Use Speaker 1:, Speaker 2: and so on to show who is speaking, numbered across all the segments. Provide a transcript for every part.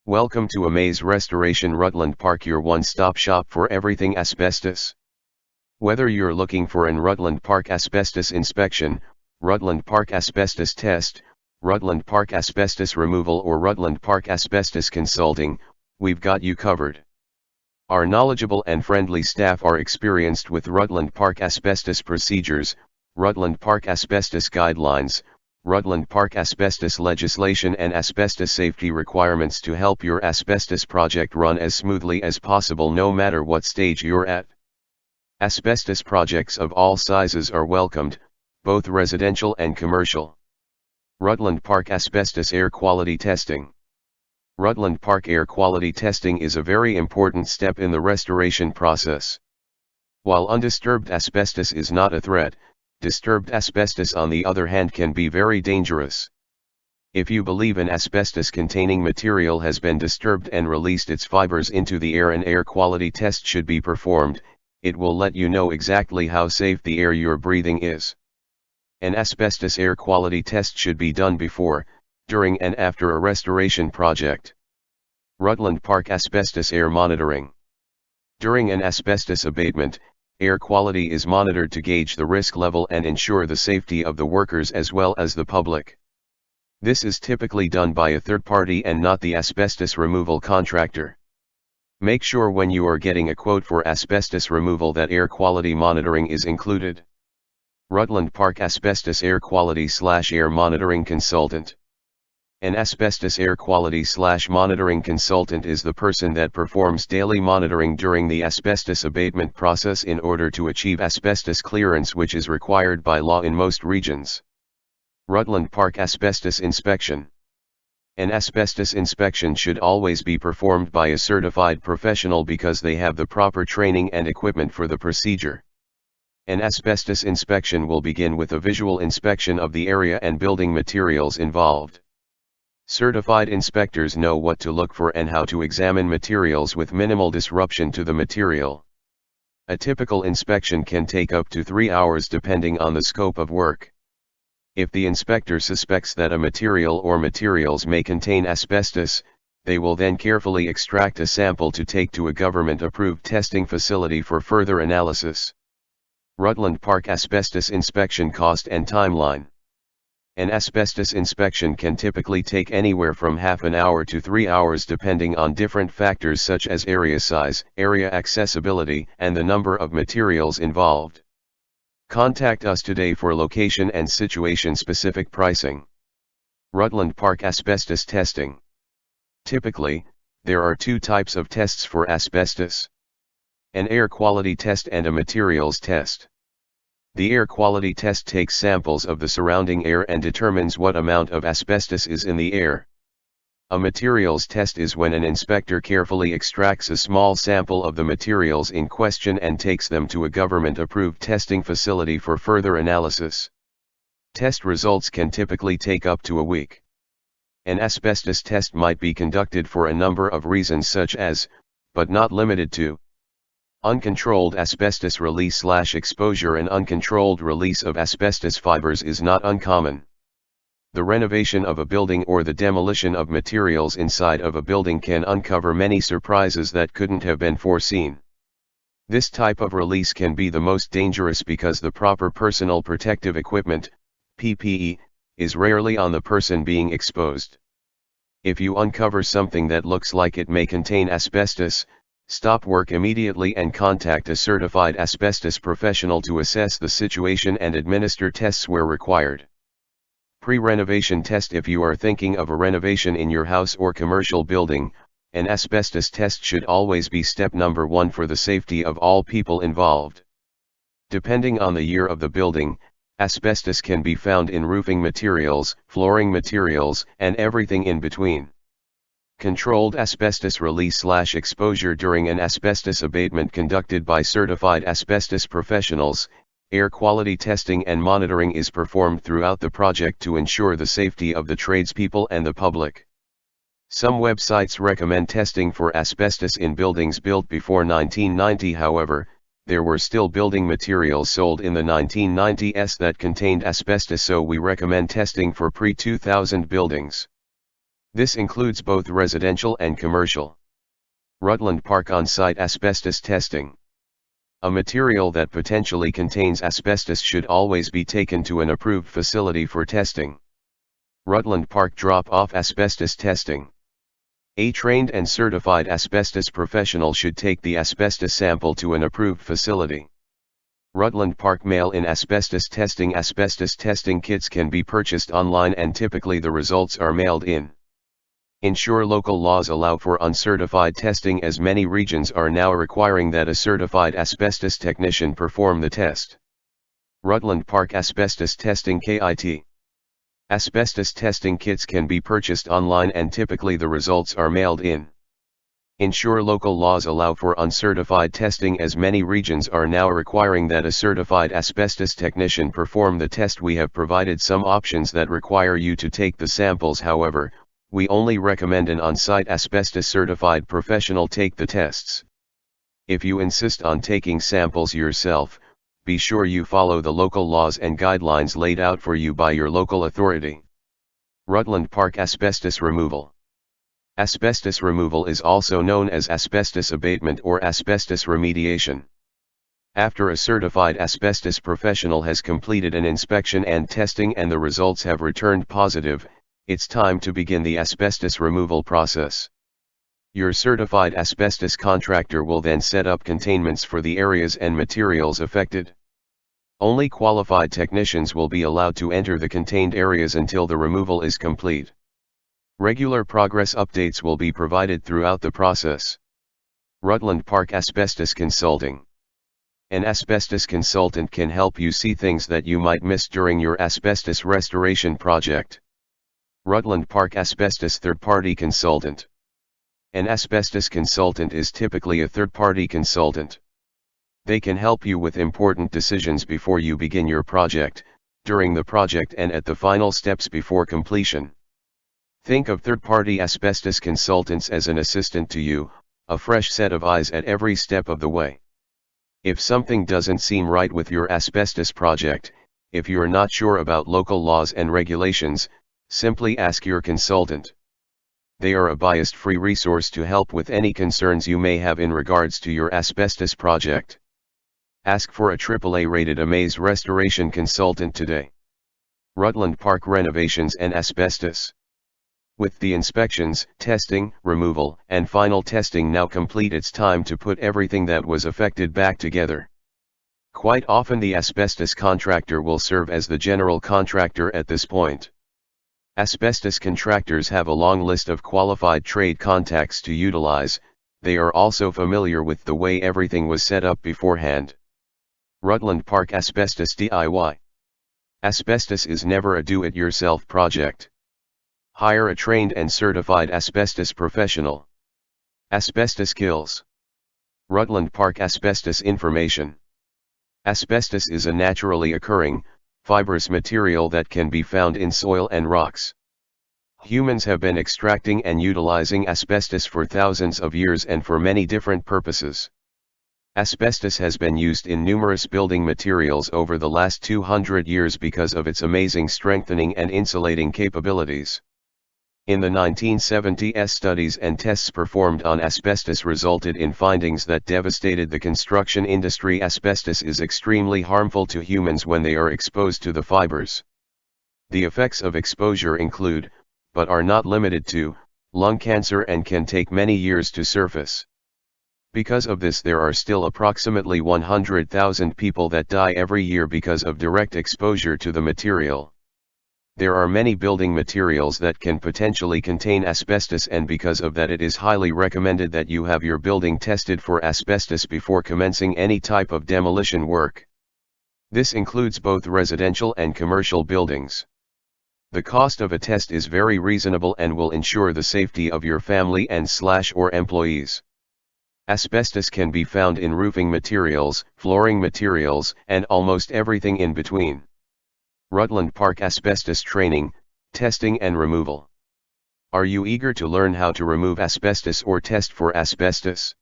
Speaker 1: Welcome to Amaze Restoration Rutland Park, your one-stop shop for everything asbestos. Whether you're looking for an Rutland Park asbestos inspection, Rutland Park asbestos test, Rutland Park asbestos removal or Rutland Park asbestos consulting, we've got you covered. Our knowledgeable and friendly staff are experienced with Rutland Park asbestos procedures, Rutland Park asbestos guidelines, Rutland Park asbestos legislation and asbestos safety requirements to help your asbestos project run as smoothly as possible no matter what stage you're at. Asbestos projects of all sizes are welcomed, both residential and commercial. Rutland Park Asbestos Air Quality Testing. Rutland Park air quality testing is a very important step in the restoration process. While undisturbed asbestos is not a threat, disturbed asbestos on the other hand can be very dangerous. If you believe an asbestos-containing material has been disturbed and released its fibers into the air, an air quality test should be performed. It will let you know exactly how safe the air you're breathing is. An asbestos air quality test should be done before, during and after a restoration project. Rutland Park Asbestos Air Monitoring. During an asbestos abatement, air quality is monitored to gauge the risk level and ensure the safety of the workers as well as the public. This is typically done by a third party and not the asbestos removal contractor. Make sure when you are getting a quote for asbestos removal that air quality monitoring is included. Rutland Park Asbestos Air Quality/Air Monitoring Consultant. An asbestos air quality/monitoring consultant is the person that performs daily monitoring during the asbestos abatement process in order to achieve asbestos clearance, which is required by law in most regions. Rutland Park Asbestos Inspection. An asbestos inspection should always be performed by a certified professional because they have the proper training and equipment for the procedure. An asbestos inspection will begin with a visual inspection of the area and building materials involved. Certified inspectors know what to look for and how to examine materials with minimal disruption to the material. A typical inspection can take up to 3 hours depending on the scope of work. If the inspector suspects that a material or materials may contain asbestos, they will then carefully extract a sample to take to a government-approved testing facility for further analysis. Rutland Park Asbestos Inspection Cost and Timeline. An asbestos inspection can typically take anywhere from half an hour to 3 hours depending on different factors such as area size, area accessibility, and the number of materials involved. Contact us today for location and situation-specific pricing. Rutland Park Asbestos Testing. Typically, there are two types of tests for asbestos: an air quality test and a materials test. The air quality test takes samples of the surrounding air and determines what amount of asbestos is in the air. A materials test is when an inspector carefully extracts a small sample of the materials in question and takes them to a government-approved testing facility for further analysis. Test results can typically take up to a week. An asbestos test might be conducted for a number of reasons such as, but not limited to, uncontrolled asbestos release/exposure. An uncontrolled release of asbestos fibers is not uncommon. The renovation of a building or the demolition of materials inside of a building can uncover many surprises that couldn't have been foreseen. This type of release can be the most dangerous because the proper personal protective equipment, PPE, is rarely on the person being exposed. If you uncover something that looks like it may contain asbestos, stop work immediately and contact a certified asbestos professional to assess the situation and administer tests where required. Pre-renovation test. If you are thinking of a renovation in your house or commercial building, an asbestos test should always be step number 1 for the safety of all people involved. Depending on the year of the building, asbestos can be found in roofing materials, flooring materials, and everything in between. Controlled asbestos release/exposure. During an asbestos abatement conducted by certified asbestos professionals, air quality testing and monitoring is performed throughout the project to ensure the safety of the tradespeople and the public. Some websites recommend testing for asbestos in buildings built before 1990. However, there were still building materials sold in the 1990s that contained asbestos, so we recommend testing for pre-2000 buildings. This includes both residential and commercial. Rutland Park on-site asbestos testing. A material that potentially contains asbestos should always be taken to an approved facility for testing. Rutland Park drop-off asbestos testing. A trained and certified asbestos professional should take the asbestos sample to an approved facility. Rutland Park mail-in asbestos testing. Asbestos testing kits can be purchased online and typically the results are mailed in. Ensure local laws allow for uncertified testing, as many regions are now requiring that a certified asbestos technician perform the test. Rutland Park Asbestos Testing Kit. Asbestos testing kits can be purchased online and typically the results are mailed in. Ensure local laws allow for uncertified testing, as many regions are now requiring that a certified asbestos technician perform the test. We have provided some options that require you to take the samples, however, we only recommend an on-site asbestos certified professional take the tests. If you insist on taking samples yourself, be sure you follow the local laws and guidelines laid out for you by your local authority. Rutland Park Asbestos Removal. Asbestos removal is also known as asbestos abatement or asbestos remediation. After a certified asbestos professional has completed an inspection and testing and the results have returned positive, it's time to begin the asbestos removal process. Your certified asbestos contractor will then set up containments for the areas and materials affected. Only qualified technicians will be allowed to enter the contained areas until the removal is complete. Regular progress updates will be provided throughout the process. Rutland Park Asbestos Consulting. An asbestos consultant can help you see things that you might miss during your asbestos restoration project. Rutland Park Asbestos Third-Party Consultant. An asbestos consultant is typically a third-party consultant. They can help you with important decisions before you begin your project, during the project and at the final steps before completion. Think of third-party asbestos consultants as an assistant to you, a fresh set of eyes at every step of the way. If something doesn't seem right with your asbestos project, if you're not sure about local laws and regulations, simply ask your consultant. They are a bias-free resource to help with any concerns you may have in regards to your asbestos project. Ask for a AAA-rated Amaze restoration consultant today. Rutland Park Renovations and Asbestos. With the inspections, testing, removal, and final testing now complete, it's time to put everything that was affected back together. Quite often the asbestos contractor will serve as the general contractor at this point. Asbestos contractors have a long list of qualified trade contacts to utilize. They are also familiar with the way everything was set up beforehand. Rutland Park Asbestos DIY. Asbestos is never a do-it-yourself project. Hire a trained and certified asbestos professional. Asbestos skills. Rutland Park Asbestos Information. Asbestos is a naturally occurring, fibrous material that can be found in soil and rocks. Humans have been extracting and utilizing asbestos for thousands of years and for many different purposes. Asbestos has been used in numerous building materials over the last 200 years because of its amazing strengthening and insulating capabilities. In the 1970s, studies and tests performed on asbestos resulted in findings that devastated the construction industry. Asbestos is extremely harmful to humans when they are exposed to the fibers. The effects of exposure include, but are not limited to, lung cancer and can take many years to surface. Because of this, there are still approximately 100,000 people that die every year because of direct exposure to the material. There are many building materials that can potentially contain asbestos, and because of that it is highly recommended that you have your building tested for asbestos before commencing any type of demolition work. This includes both residential and commercial buildings. The cost of a test is very reasonable and will ensure the safety of your family and/or employees. Asbestos can be found in roofing materials, flooring materials, and almost everything in between. Rutland Park Asbestos Training, Testing and Removal. Are you eager to learn how to remove asbestos or test for asbestos?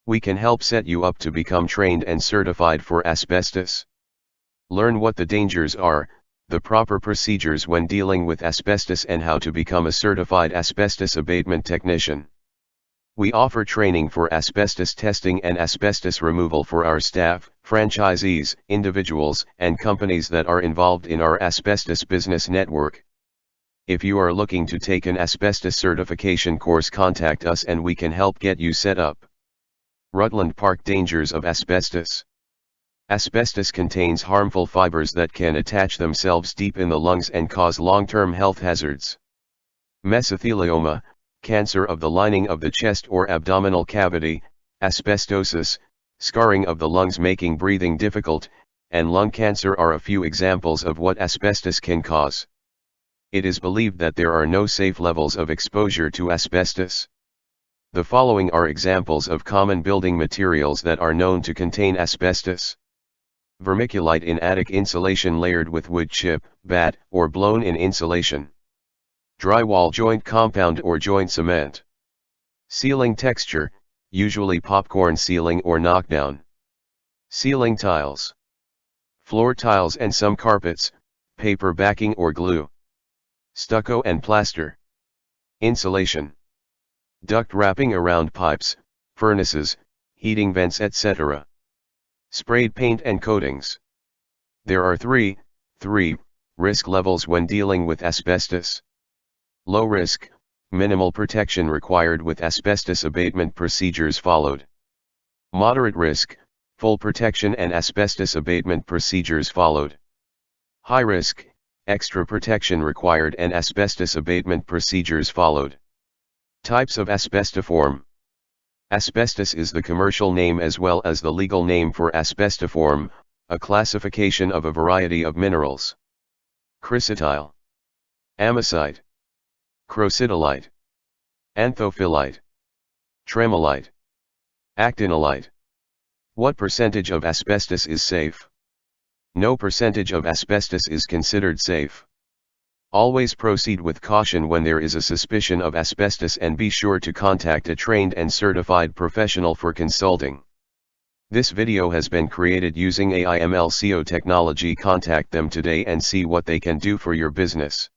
Speaker 1: We can help set you up to become trained and certified for asbestos. Learn what the dangers are, the proper procedures when dealing with asbestos and how to become a certified asbestos abatement technician. We offer training for asbestos testing and asbestos removal for our staff, franchisees, individuals, and companies that are involved in our asbestos business network. If you are looking to take an asbestos certification course, contact us and we can help get you set up. Rutland Park dangers of asbestos. Asbestos contains harmful fibers that can attach themselves deep in the lungs and cause long-term health hazards. Mesothelioma, cancer of the lining of the chest or abdominal cavity, asbestosis, scarring of the lungs making breathing difficult, and lung cancer are a few examples of what asbestos can cause. It is believed that there are no safe levels of exposure to asbestos. The following are examples of common building materials that are known to contain asbestos. Vermiculite in attic insulation layered with wood chip, batt, or blown-in insulation. Drywall joint compound or joint cement. Ceiling texture, usually popcorn ceiling or knockdown. Ceiling tiles. Floor tiles and some carpets, paper backing or glue. Stucco and plaster. Insulation. Duct wrapping around pipes, furnaces, heating vents, etc. Sprayed paint and coatings. There are three risk levels when dealing with asbestos. Low risk, minimal protection required with asbestos abatement procedures followed. Moderate risk, full protection and asbestos abatement procedures followed. High risk, extra protection required and asbestos abatement procedures followed. Types of asbestiform. Asbestos is the commercial name as well as the legal name for asbestiform, a classification of a variety of minerals. Chrysotile. Amazite. Crocidolite. Anthophyllite. Tremolite. Actinolite. What percentage of asbestos is safe? No percentage of asbestos is considered safe. Always proceed with caution when there is a suspicion of asbestos and be sure to contact a trained and certified professional for consulting. This video has been created using AIMLCO technology. Contact them today and see what they can do for your business.